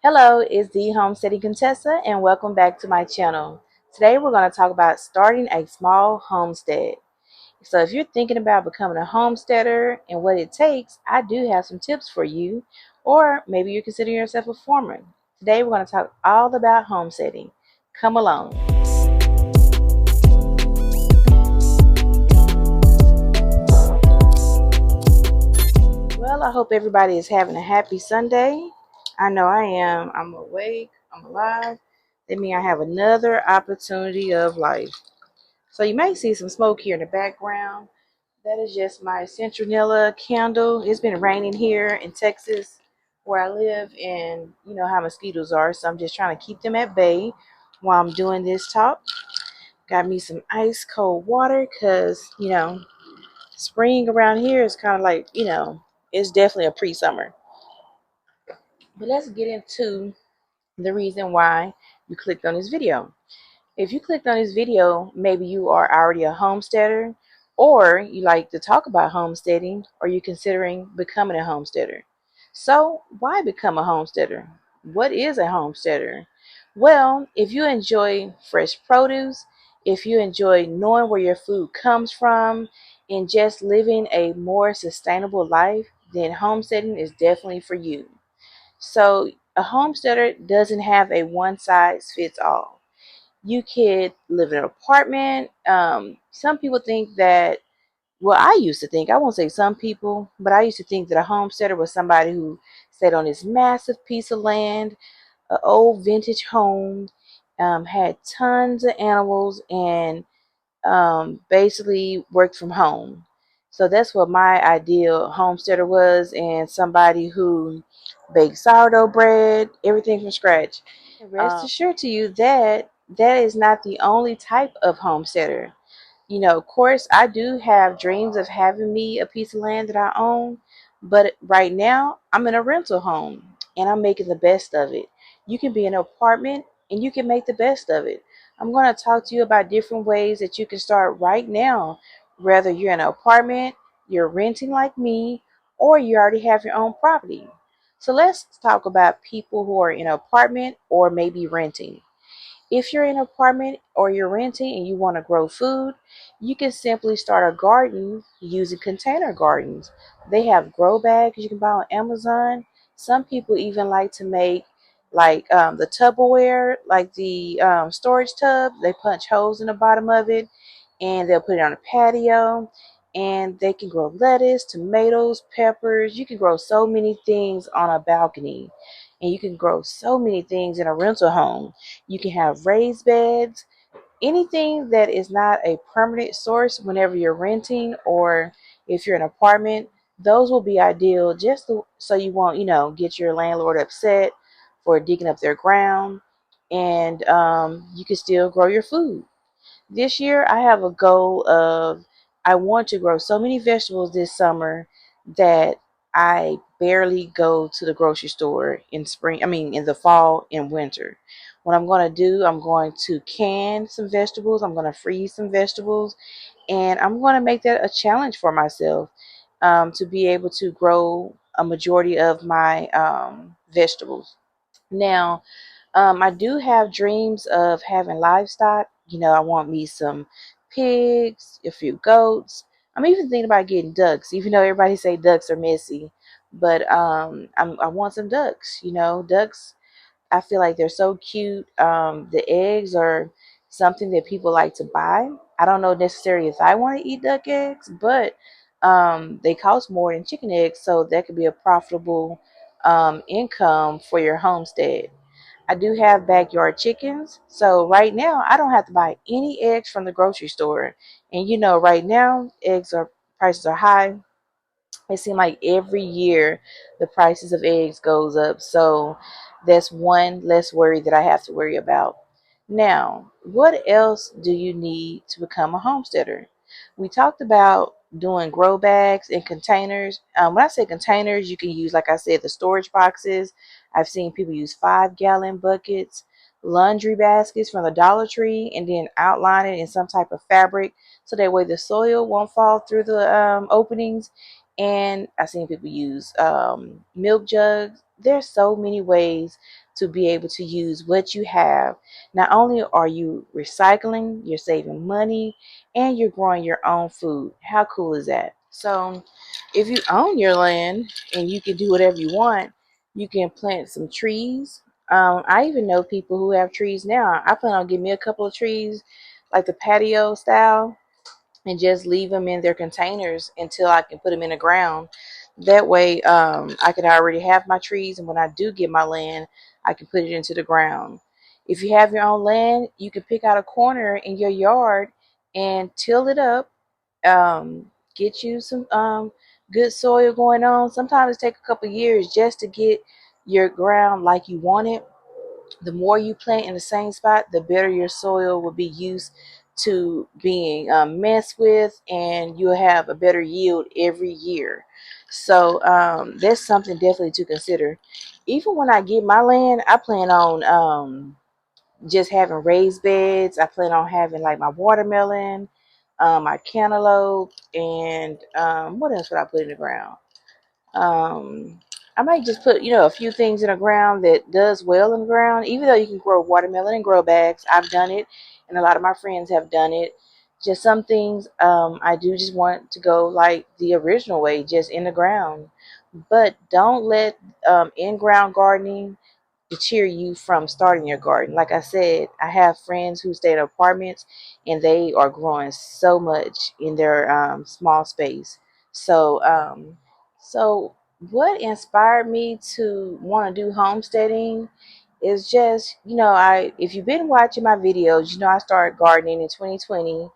Hello, it's the Homesteading Contessa, and welcome back to my channel. Today we're going to talk about starting a small homestead. So if you're thinking about becoming a homesteader and what it takes, I do have some tips for you. Or maybe you're considering yourself a farmer. Today we're going to talk all about homesteading. Come along. Well, I hope everybody is having a happy Sunday. I know I am. I'm awake. I'm alive. That means I have another opportunity of life. So you may see some smoke here in the background. That is just my citronella candle. It's been raining here in Texas where I live, and you know how mosquitoes are, so I'm just trying to keep them at bay while I'm doing this talk. Got me some ice cold water because, spring around here is kind of like, it's definitely a pre-summer. But let's get into the reason why you clicked on this video. If you clicked on this video, maybe you are already a homesteader, or you like to talk about homesteading, or you're considering becoming a homesteader. So why become a homesteader? What is a homesteader? Well, if you enjoy fresh produce, if you enjoy knowing where your food comes from, and just living a more sustainable life, then homesteading is definitely for you. So a homesteader doesn't have a one size fits all. You could live in an apartment. Some people think that, well, I used to think, I won't say some people, but I used to think that a homesteader was somebody who stayed on this massive piece of land, an old vintage home, had tons of animals, and basically worked from home. So that's what my ideal homesteader was, and somebody who baked sourdough bread, everything from scratch. Rest assured to you that that is not the only type of homesteader. Of course, I do have dreams of having me a piece of land that I own, but right now I'm in a rental home and I'm making the best of it. You can be in an apartment and you can make the best of it. I'm going to talk to you about different ways that you can start right now, whether you're in an apartment, you're renting like me, or you already have your own property. So let's talk about people who are in an apartment or maybe renting. If you're in an apartment or you're renting and you want to grow food, you can simply start a garden using container gardens. They have grow bags you can buy on Amazon. Some people even like to make like the Tupperware, like the storage tub. They punch holes in the bottom of it and they'll put it on a patio. And they can grow lettuce, tomatoes, peppers. You can grow so many things on a balcony. And you can grow so many things in a rental home. You can have raised beds, anything that is not a permanent source whenever you're renting or if you're in an apartment. Those will be ideal so you won't, get your landlord upset for digging up their ground, and you can still grow your food. This year, I have a goal of I want to grow so many vegetables this summer that I barely go to the grocery store in spring, in the fall and winter. What I'm going to do, I'm going to can some vegetables, I'm going to freeze some vegetables, and I'm going to make that a challenge for myself to be able to grow a majority of my vegetables. Now, I do have dreams of having livestock. I want me some pigs, a few goats. I'm even thinking about getting ducks, even though everybody say ducks are messy. But I want some ducks. Ducks, I feel like they're so cute. The eggs are something that people like to buy. I don't know necessarily if I want to eat duck eggs, but they cost more than chicken eggs, so that could be a profitable income for your homestead. I do have backyard chickens. So right now I don't have to buy any eggs from the grocery store. And right now prices are high. It seems like every year the prices of eggs goes up. So that's one less worry that I have to worry about. Now, what else do you need to become a homesteader? We talked about doing grow bags and containers. When I say containers, you can use, like I said, the storage boxes. I've seen people use 5-gallon buckets, laundry baskets from the Dollar Tree, and then outline it in some type of fabric so that way the soil won't fall through the openings. And I've seen people use milk jugs. There's so many ways to be able to use what you have. Not only are you recycling, you're saving money, and you're growing your own food. How cool is that? So if you own your land and you can do whatever you want, you can plant some trees. I even know people who have trees now. I plan on getting me a couple of trees, like the patio style, and just leave them in their containers until I can put them in the ground. That way, I can already have my trees, and when I do get my land, I can put it into the ground. If you have your own land, you can pick out a corner in your yard and till it up. Get you some good soil going on. Sometimes it takes a couple years just to get your ground like you want it. The more you plant in the same spot, the better your soil will be used to being messed with, and you'll have a better yield every year. So that's something definitely to consider. Even when I get my land, I plan on just having raised beds. I plan on having like my watermelon, my cantaloupe, and what else would I put in the ground? Um, I might just put, a few things in the ground that does well in the ground. Even though you can grow watermelon in grow bags, I've done it, and a lot of my friends have done it. Just some things I do just want to go like the original way, just in the ground. But don't let in-ground gardening deter you from starting your garden. Like I said, I have friends who stay in apartments and they are growing so much in their small space. So, so what inspired me to want to do homesteading is just, if you've been watching my videos, I started gardening in 2020.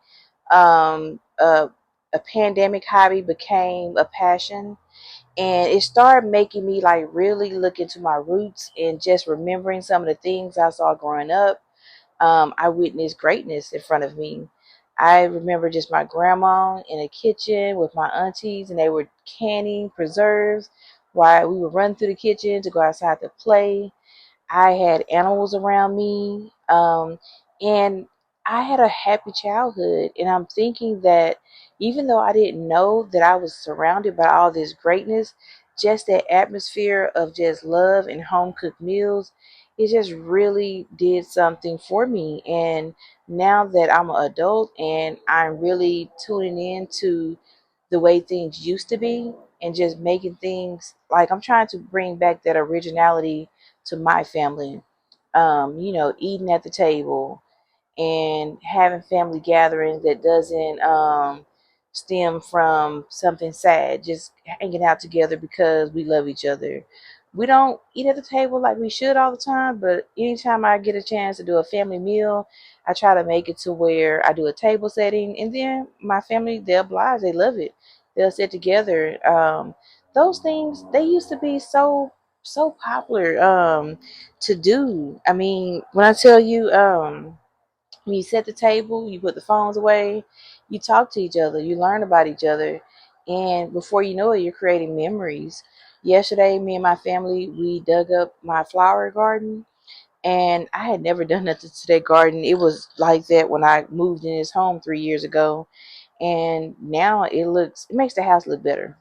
Um, uh, a pandemic hobby became a passion, and it started making me like really look into my roots and just remembering some of the things I saw growing up. I witnessed greatness in front of me. I remember just my grandma in the kitchen with my aunties, and they were canning preserves while we would run through the kitchen to go outside to play. I had animals around me, and I had a happy childhood. And I'm thinking that even though I didn't know that I was surrounded by all this greatness, just that atmosphere of just love and home cooked meals, it just really did something for me. And now that I'm an adult and I'm really tuning in to the way things used to be and just making things like I'm trying to bring back that originality to my family. Eating at the table and having family gatherings that doesn't stem from something sad, just hanging out together because we love each other. We don't eat at the table like we should all the time, but anytime I get a chance to do a family meal, I try to make it to where I do a table setting, and then my family, they're obliged, they love it. They'll sit together. Those things, they used to be so popular to do. I mean, when I tell you, when you set the table, you put the phones away, you talk to each other, you learn about each other, and before you know it, you're creating memories. Yesterday, me and my family, we dug up my flower garden, and I had never done nothing to that garden. It was like that when I moved in this home 3 years ago, and now it makes the house look better.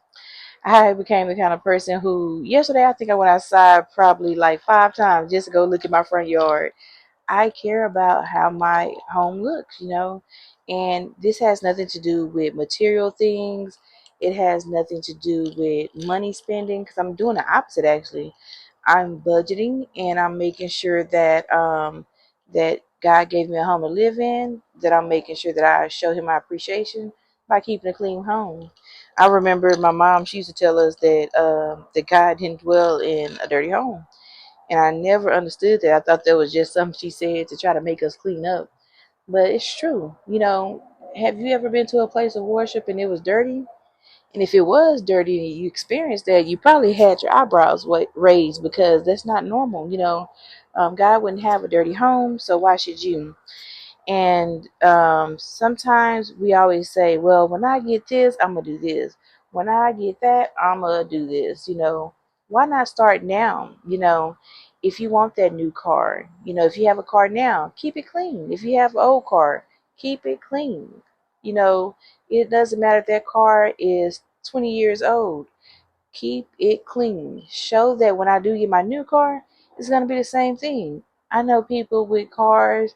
I became the kind of person who, yesterday, I think I went outside probably like 5 times just to go look at my front yard. I care about how my home looks. And this has nothing to do with material things. It has nothing to do with money spending, because I'm doing the opposite actually. I'm budgeting and I'm making sure that God gave me a home to live in, that I'm making sure that I show him my appreciation by keeping a clean home. I remember my mom, she used to tell us that God didn't dwell in a dirty home. And I never understood that. I thought that was just something she said to try to make us clean up. But it's true. Have you ever been to a place of worship and it was dirty? And if it was dirty and you experienced that, you probably had your eyebrows raised, because that's not normal. God wouldn't have a dirty home, so why should you? And sometimes we always say, well, when I get this, I'm going to do this. When I get that, I'm going to do this. Why not start now? If you want that new car, if you have a car now, keep it clean. If you have an old car, keep it clean. You know, it doesn't matter if that car is 20 years old. Keep it clean. Show that when I do get my new car, it's going to be the same thing. I know people with cars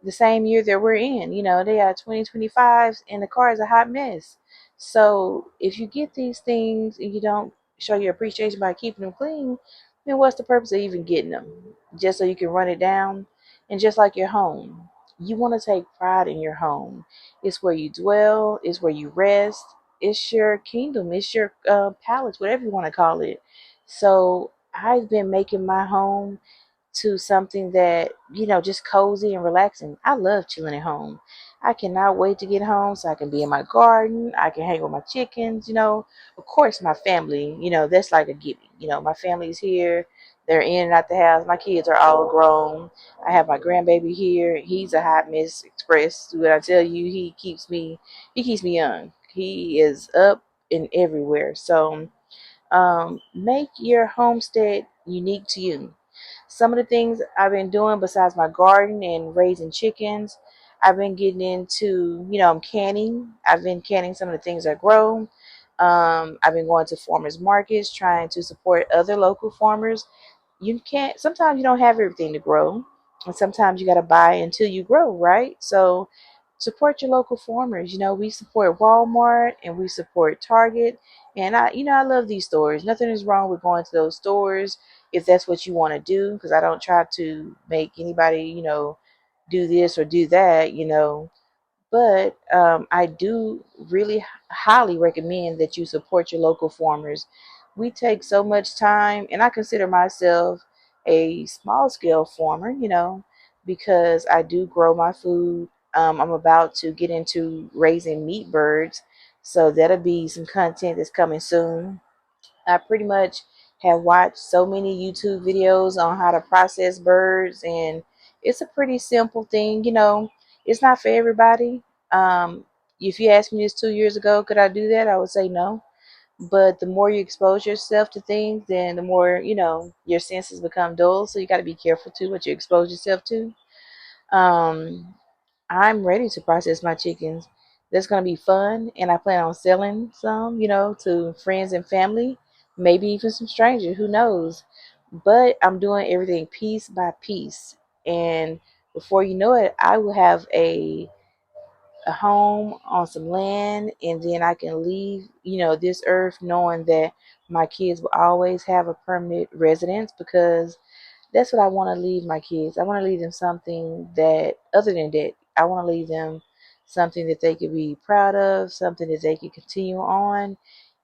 the same year that we're in. They are 2025s and the car is a hot mess. So if you get these things and you don't show your appreciation by keeping them clean, then what's the purpose of even getting them? Just so you can run it down? And just like your home, you want to take pride in your home. It's where you dwell, it's where you rest, it's your kingdom, it's your palace, whatever you want to call it. So I've been making my home to something that, just cozy and relaxing. I love chilling at home. I cannot wait to get home so I can be in my garden. I can hang with my chickens. Of course, my family, that's like a given. My family's here. They're in and out the house. My kids are all grown. I have my grandbaby here. He's a hot mess express. What I tell you, he keeps me young. He is up and everywhere. So make your homestead unique to you. Some of the things I've been doing besides my garden and raising chickens, I've been getting into, I'm canning. I've been canning some of the things I grow. I've been going to farmers markets, trying to support other local farmers. Sometimes you don't have everything to grow, and sometimes you got to buy until you grow, right? So support your local farmers. We support Walmart and we support Target, and I love these stores. Nothing is wrong with going to those stores if that's what you want to do, because I don't try to make anybody, do this or do that. But I do really highly recommend that you support your local farmers. We take so much time, and I consider myself a small scale farmer, because I do grow my food. I'm about to get into raising meat birds, so that'll be some content that's coming soon. I pretty much have watched so many YouTube videos on how to process birds, and it's a pretty simple thing. It's not for everybody. If you asked me this 2 years ago, could I do that? I would say no. But the more you expose yourself to things, then the more, your senses become dull. So you got to be careful too what you expose yourself to. Um, I'm ready to process my chickens. That's going to be fun, and I plan on selling some, to friends and family, maybe even some strangers, who knows. But I'm doing everything piece by piece. And before you know it, I will have a home on some land, and then I can leave, this earth knowing that my kids will always have a permanent residence, because that's what I want to leave my kids. I want to leave them something that, other than that, I want to leave them something that they could be proud of, something that they could continue on.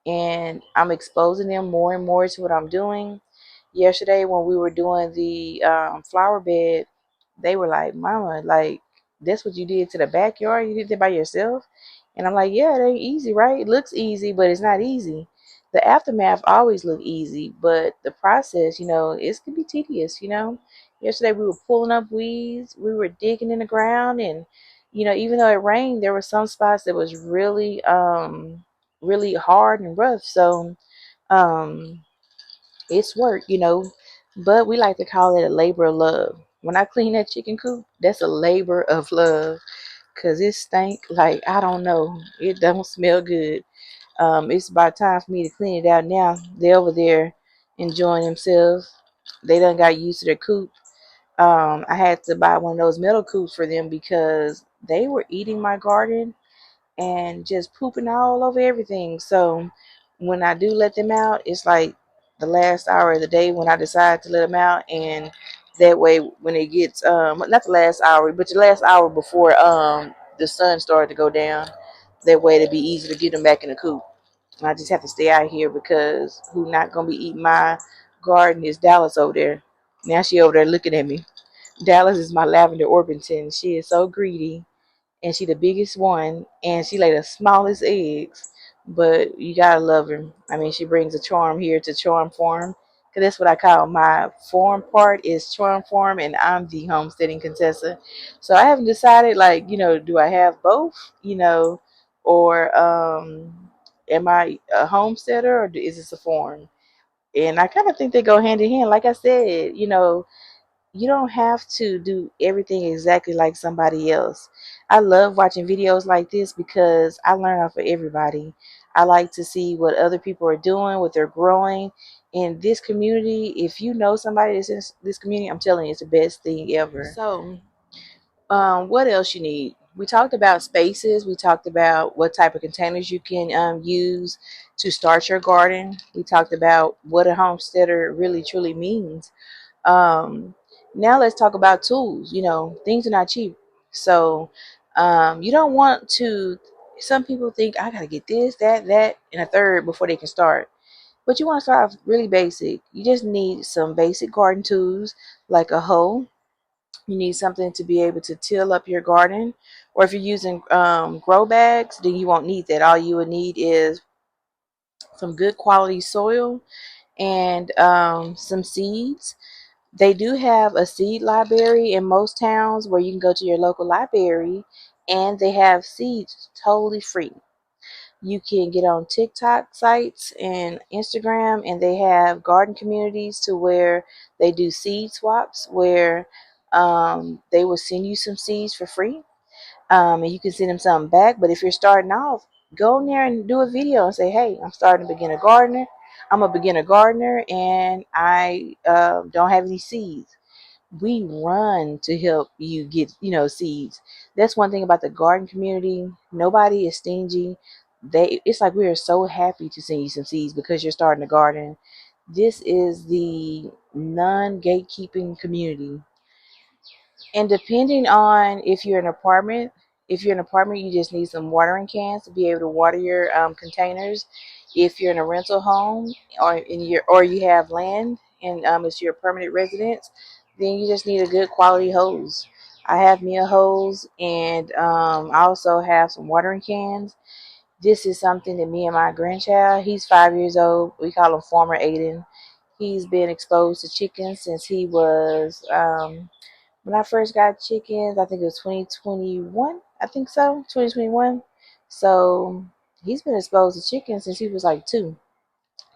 And I'm exposing them more and more to what I'm doing. Yesterday, when we were doing the flower bed, they were like, "Mama, like, that's what you did to the backyard? You did it by yourself?" And I'm like, "Yeah, it ain't easy, right? It looks easy, but it's not easy. The aftermath always look easy, but the process, it can be tedious. Yesterday we were pulling up weeds, we were digging in the ground, and even though it rained, there were some spots that was really hard and rough. So um it's work. But we like to call it a labor of love. When I clean that chicken coop, that's a labor of love, because it stank like, I don't know, it don't smell good. It's about time for me to clean it out now. They're over there enjoying themselves. They done got used to their coop. I had to buy one of those metal coops for them because they were eating my garden and just pooping all over everything. So when I do let them out, it's like the last hour of the day when I decide to let them out, and that way when it gets not the last hour, but the last hour before the sun started to go down, that way it'd be easy to get them back in the coop. I just have to stay out here, because who not gonna be eating my garden is Dallas over there. Now she over there looking at me. Dallas is my lavender Orpington. She is so greedy, and she the biggest one, and she lay the smallest eggs. But you gotta love her. I mean, she brings a charm here to Charm Farm, because that's what I call my farm part is Charm Farm, and I'm the homesteading Contessa. So I haven't decided, like, do I have both, or am I a homesteader, or is this a farm? And I kind of think they go hand in hand. Like I said, you don't have to do everything exactly like somebody else. I love watching videos like this because I learn off of everybody. I like to see what other people are doing, what they're growing, in this community, if you know somebody that's in this community, I'm telling you, it's the best thing ever. So, what else you need? We talked about spaces. We talked about what type of containers you can use to start your garden. We talked about what a homesteader really truly means. Um, Now let's talk about tools. You know, things are not cheap. So you don't want to, some people think I got to get this, that, and a third before they can start. But you want to start off really basic. You just need some basic garden tools like a hoe. You need something to be able to till up your garden. Or if you're using grow bags, then you won't need that. All you would need is some good quality soil and some seeds. They do have a seed library in most towns where you can go to your local library and they have seeds totally free. You can get on TikTok sites and Instagram, and they have garden communities to where they do seed swaps where they will send you some seeds for free, and you can send them something back. But if you're starting off, go in there and do a video and say, hey, I'm starting a beginner gardener. I'm a beginner gardener and I don't have any seeds. We run to help you get, seeds. That's one thing about the garden community. Nobody is stingy. It's like we are so happy to send you some seeds because you're starting a garden. This is the non-gatekeeping community. And depending on if you're in an apartment, you just need some watering cans to be able to water your containers. If you're in a rental home or you have land and it's your permanent residence, then you just need a good quality hose. I have me a hose, and I also have some watering cans. This is something that me and my grandchild, he's 5 years old. We call him Former Aiden. He's been exposed to chickens since he was when I first got chickens, I think it was 2021. I think so, 2021. So he's been exposed to chickens since he was like 2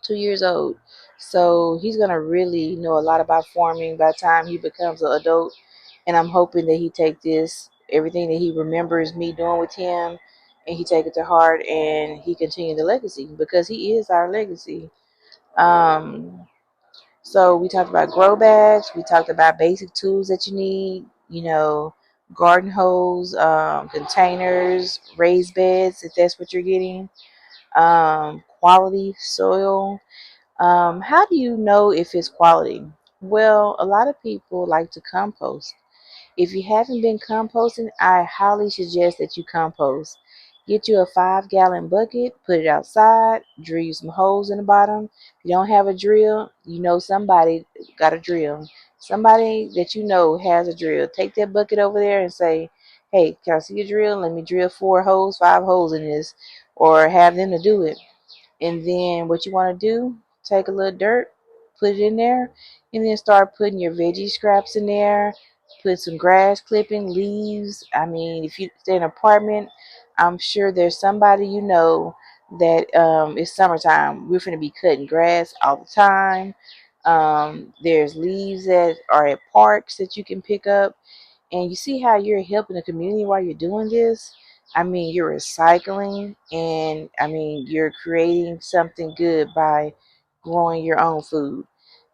years old. So he's gonna really know a lot about farming by the time he becomes an adult. And I'm hoping that he take this everything that he remembers me doing with him, and he take it to heart and he continue the legacy because he is our legacy. Um, so we talked about grow bags. We talked about basic tools that you need. Garden hose, containers, raised beds if that's what you're getting. Quality soil. How do you know if it's quality? Well, a lot of people like to compost. If you haven't been composting, I highly suggest that you compost. Get you a 5-gallon bucket, put it outside, drill you some holes in the bottom. If you don't have a drill, you know somebody got a drill. Somebody that you know has a drill. Take that bucket over there and say, hey, can I see a drill? Let me drill 4 holes, 5 holes in this, or have them to do it. And then what you want to do, take a little dirt, put it in there, and then start putting your veggie scraps in there. Put some grass clipping, leaves. I mean, if you stay in an apartment, I'm sure there's somebody you know that it's summertime. We're going to be cutting grass all the time. There's leaves that are at parks that you can pick up. And you see how you're helping the community while you're doing this? I mean, you're recycling and I mean, you're creating something good by growing your own food.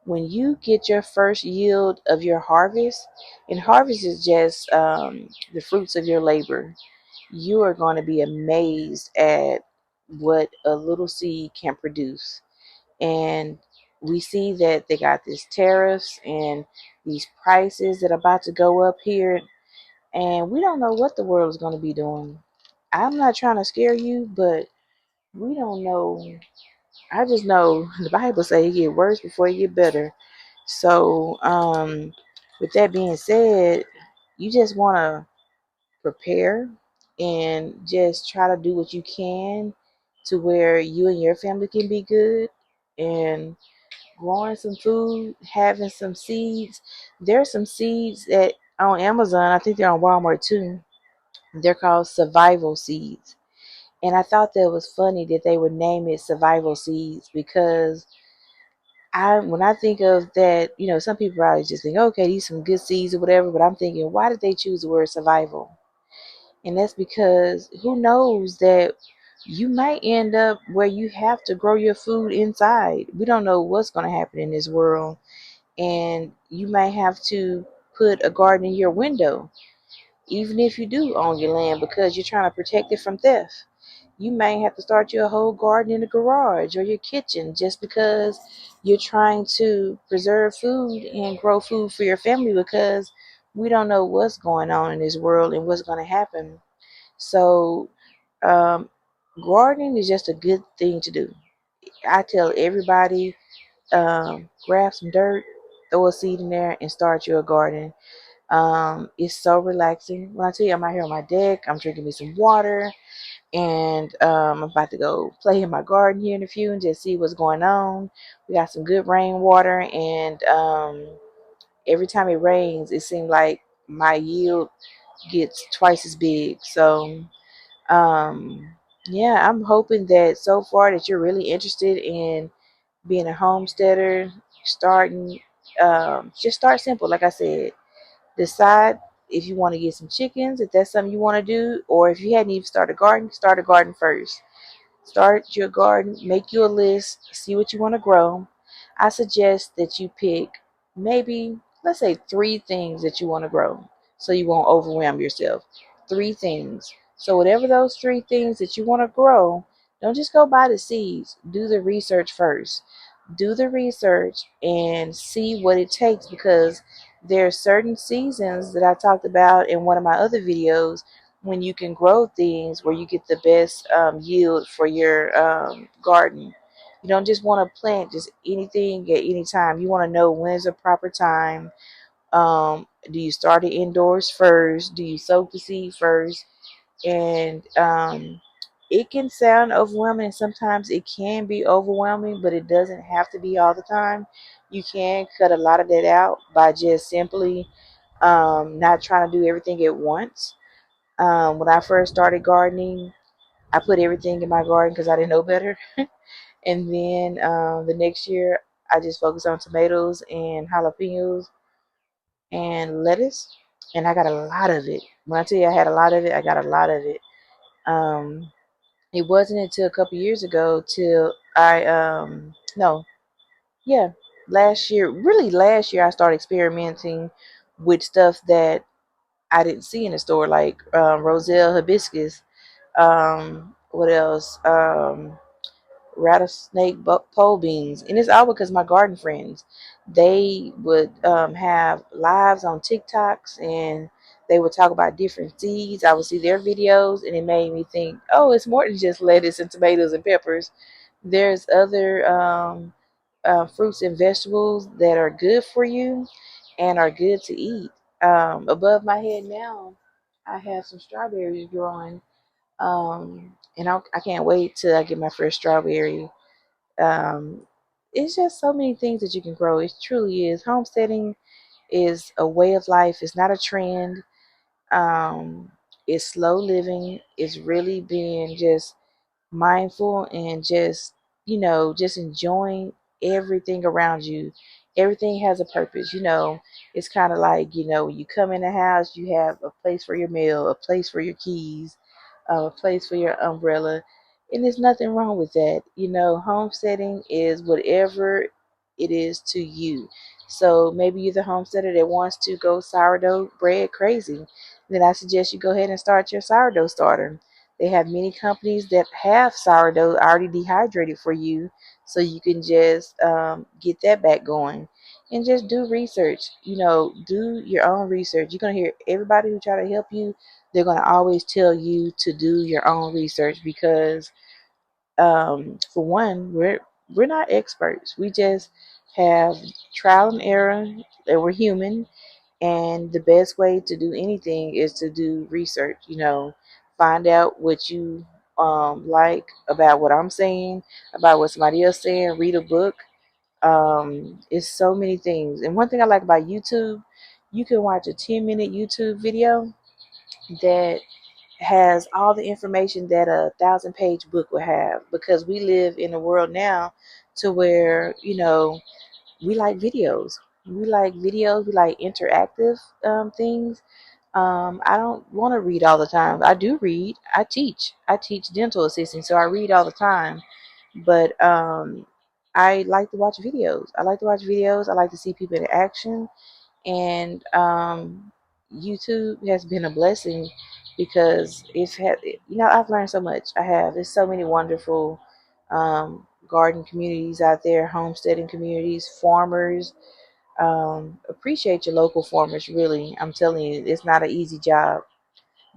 When you get your first yield of your harvest, and harvest is just the fruits of your labor, you are going to be amazed at what a little seed can produce. And we see that they got these tariffs and these prices that are about to go up here, and we don't know what the world is going to be doing. I'm not trying to scare you, but we don't know. I just know the Bible says it get worse before it get better. So, with that being said, you just want to prepare and just try to do what you can to where you and your family can be good, and growing some food, having some seeds. There's some seeds that on Amazon. I think they're on Walmart too. They're called survival seeds. And I thought that was funny that they would name it survival seeds because when I think of that, some people probably just think, okay, these some good seeds or whatever, but I'm thinking, why did they choose the word survival? And that's because who knows that you might end up where you have to grow your food inside. We don't know what's going to happen in this world, and you might have to put a garden in your window, even if you do own your land, because you're trying to protect it from theft. You may have to start your whole garden in the garage or your kitchen just because you're trying to preserve food and grow food for your family, because we don't know what's going on in this world and what's going to happen. So, um, gardening is just a good thing to do. I tell everybody, grab some dirt, throw a seed in there, and start your garden. It's so relaxing. When I tell you I'm out here on my deck, I'm drinking me some water, and I'm about to go play in my garden here in a few and just see what's going on. We got some good rainwater, and every time it rains, it seems like my yield gets twice as big. So, um, yeah, I'm hoping that so far that you're really interested in being a homesteader, starting. Just start simple, like I said. Decide if you want to get some chickens, if that's something you want to do, or if you hadn't even started a garden, start a garden first. Start your garden, make you a list, see what you want to grow. I suggest that you pick maybe, let's say, three things that you want to grow so you won't overwhelm yourself. Three things. So, whatever those three things that you want to grow, don't just go buy the seeds. Do the research first. Do the research and see what it takes, because there are certain seasons that I talked about in one of my other videos when you can grow things where you get the best yield for your garden. You don't just want to plant just anything at any time. You want to know when is the proper time. Do you start it indoors first? Do you soak the seed first? And it can sound overwhelming, and sometimes it can be overwhelming, but it doesn't have to be all the time. You can cut a lot of that out by just simply not trying to do everything at once. When I first started gardening, I put everything in my garden because I didn't know better. And then the next year, I just focused on tomatoes and jalapenos and lettuce. And I got a lot of it. When I tell you I had a lot of it, I got a lot of it. Um, it wasn't until a couple years ago till no, yeah, last year, I started experimenting with stuff that I didn't see in the store, like roselle hibiscus. What else? Rattlesnake pole beans, and it's all because my garden friends, they would have lives on TikToks, and they would talk about different seeds. I would see their videos, and it made me think, oh, it's more than just lettuce and tomatoes and peppers. There's other fruits and vegetables that are good for you and are good to eat. Above my head now, I have some strawberries growing, and I can't wait till I get my first strawberry. um, it's just so many things that you can grow. It truly is. Homesteading is a way of life. It's not a trend. Um, it's slow living. It's really being just mindful and just, just enjoying everything around you. Everything has a purpose. It's kind of like, when you come in the house, you have a place for your mail, a place for your keys, a place for your umbrella. And there's nothing wrong with that. Homesteading is whatever it is to you. So maybe you're the homesteader that wants to go sourdough bread crazy. Then I suggest you go ahead and start your sourdough starter. They have many companies that have sourdough already dehydrated for you, so you can just get that back going. And just do research. Do your own research. You're going to hear everybody who try to help you, they're going to always tell you to do your own research, because for one, we're not experts. We just have trial and error, and we're human. And the best way to do anything is to do research. Find out what you like about what I'm saying, about what somebody else saying. Read a book. It's so many things. And one thing I like about YouTube, you can watch a 10-minute YouTube video that has all the information that a 1,000-page book would have, because we live in a world now to where we like videos. We like videos. We like interactive things. I don't want to read all the time. I do read. I teach. I teach dental assisting, so I read all the time. But I like to watch videos. I like to watch videos. I like to see people in action. And YouTube has been a blessing because it's had, I've learned so much. I have. There's so many wonderful garden communities out there, homesteading communities, farmers. Appreciate your local farmers, really. I'm telling you, it's not an easy job.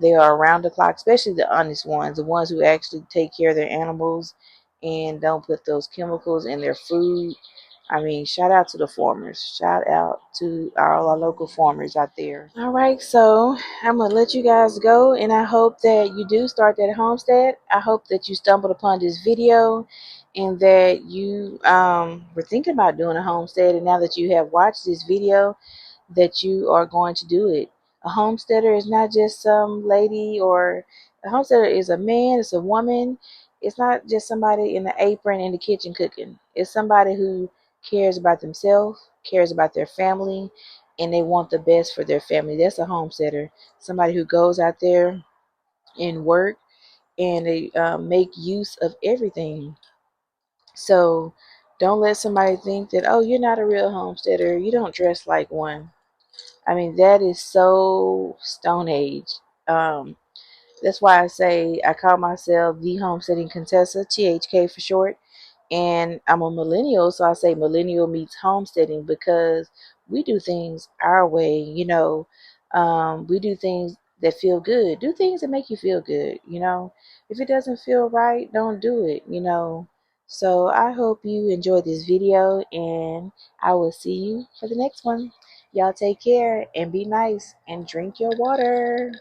They are around the clock, especially the honest ones, the ones who actually take care of their animals and don't put those chemicals in their food. I mean, shout out to the farmers. Shout out to all our local farmers out there. All right, so I'm going to let you guys go, and I hope that you do start that homestead. I hope that you stumbled upon this video and that you were thinking about doing a homestead, and now that you have watched this video, that you are going to do it. A homesteader is not just some lady, or a homesteader is a man, it's a woman. It's not just somebody in the apron in the kitchen cooking. It's somebody who cares about themselves, cares about their family, and they want the best for their family. That's a homesteader. Somebody who goes out there and work, and they make use of everything. So don't let somebody think that, oh, you're not a real homesteader, you don't dress like one. I mean, that is so Stone Age. Um, that's why I say I call myself the Homesteading Contessa, THK for short. And I'm a millennial, so I say millennial meets homesteading because we do things our way. We do things that feel good. Do things that make you feel good. If it doesn't feel right, don't do it. So I hope you enjoyed this video, and I will see you for the next one. Y'all take care and be nice and drink your water.